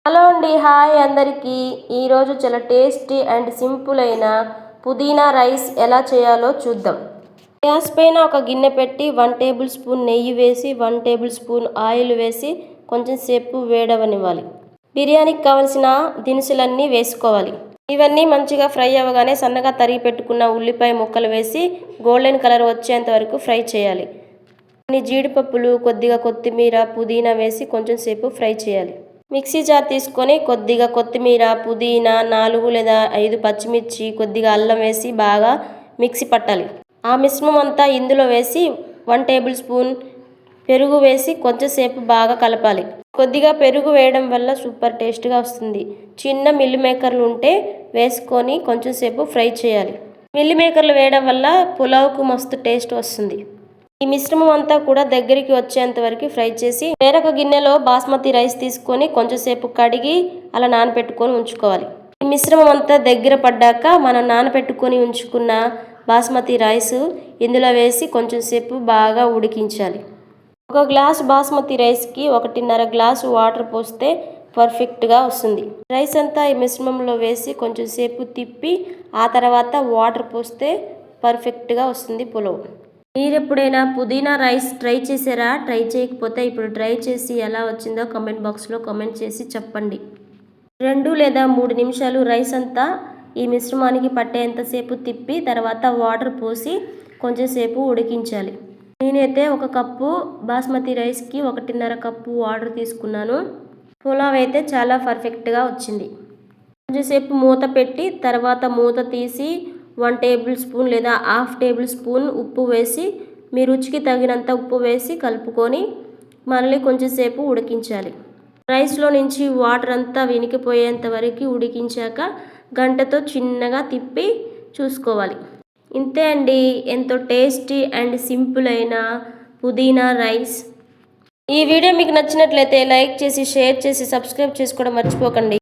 Hello అండి, hi అందరికీ. ఈరోజు చాలా టేస్టీ అండ్ సింపుల్ అయిన పుదీనా రైస్ ఎలా చేయాలో చూద్దాం. గ్యాస్ పైన ఒక గిన్నె పెట్టి 1 టేబుల్ స్పూన్ నెయ్యి వేసి 1 టేబుల్ స్పూన్ ఆయిల్ వేసి కొంచెం సేపు వేడవనివ్వాలి. బిర్యానీకి కావలసిన దినుసులన్నీ వేసుకోవాలి. ఇవన్నీ మంచిగా ఫ్రై అవ్వగానే సన్నగా తరిగి పెట్టుకున్న ఉల్లిపాయ ముక్కలు వేసి గోల్డెన్ కలర్ వచ్చేంత వరకు ఫ్రై చేయాలి. కొన్ని జీడిపప్పులు, కొద్దిగా కొత్తిమీర, పుదీనా వేసి కొంచెం సేపు ఫ్రై చేయాలి. మిక్సీ జార్ తీసుకొని కొద్దిగా కొత్తిమీర, పుదీనా, 4 లేదా 5 పచ్చిమిర్చి, కొద్దిగా అల్లం వేసి బాగా మిక్సీ పట్టాలి. ఆ మిశ్రమం అంతా ఇందులో వేసి 1 టేబుల్ స్పూన్ పెరుగు వేసి కొంచెం సేపు బాగా కలపాలి. కొద్దిగా పెరుగు వేయడం వల్ల సూపర్ టేస్ట్గా వస్తుంది. చిన్న మిల్ మేకర్లు ఉంటే వేసుకొని కొంచెం సేపు ఫ్రై చేయాలి. మిల్ మేకర్లు వేయడం వల్ల పులావ్కు మస్తు టేస్ట్ వస్తుంది. ఈ మిశ్రమం అంతా కూడా దగ్గరికి వచ్చేంత వరకు ఫ్రై చేసి వేరొక గిన్నెలో బాస్మతి రైస్ తీసుకొని కొంచెంసేపు కడిగి అలా నానబెట్టుకొని ఉంచుకోవాలి. ఈ మిశ్రమం అంతా దగ్గర పడ్డాక మనం నానబెట్టుకొని ఉంచుకున్న బాస్మతి రైస్ ఇందులో వేసి కొంచెం సేపు బాగా ఉడికించాలి. 1 గ్లాసు బాస్మతి రైస్కి 1.5 గ్లాసు వాటర్ పోస్తే పర్ఫెక్ట్గా వస్తుంది. రైస్ అంతా ఈ మిశ్రమంలో వేసి కొంచెం సేపు తిప్పి ఆ తర్వాత వాటర్ పోస్తే పర్ఫెక్ట్గా వస్తుంది పులావ్. మీరు ఎప్పుడైనా పుదీనా రైస్ ట్రై చేశారా? ట్రై చేయకపోతే ఇప్పుడు ట్రై చేసి ఎలా వచ్చిందో కామెంట్ బాక్స్లో కామెంట్ చేసి చెప్పండి. 2 లేదా 3 నిమిషాలు రైస్ అంతా ఈ మిశ్రమానికి పట్టేంతసేపు తిప్పి తర్వాత వాటర్ పోసి కొంచెం సేపు ఉడికించాలి. నేనైతే 1 కప్పు బాస్మతి రైస్కి 1.5 కప్పు వాటర్ తీసుకున్నాను. పులావ్ అయితే చాలా పర్ఫెక్ట్గా వచ్చింది. కొంచెంసేపు మూత పెట్టి తర్వాత మూత తీసి 1 టేబుల్ స్పూన్ లేదా హాఫ్ టేబుల్ స్పూన్ ఉప్పు వేసి మీ రుచికి తగినంత ఉప్పు వేసి కలుపుకొని మళ్ళీ కొంచెంసేపు ఉడికించాలి. రైస్లో నుంచి వాటర్ అంతా వినికిపోయేంత వరకు ఉడికించాక గంటతో చిన్నగా తిప్పి చూసుకోవాలి. ఇంతే అండి, ఎంతో టేస్టీ అండ్ సింపుల్ అయిన పుదీనా రైస్. ఈ వీడియో మీకు నచ్చినట్లయితే లైక్ చేసి, షేర్ చేసి, సబ్స్క్రైబ్ చేసుకోవడం మర్చిపోకండి.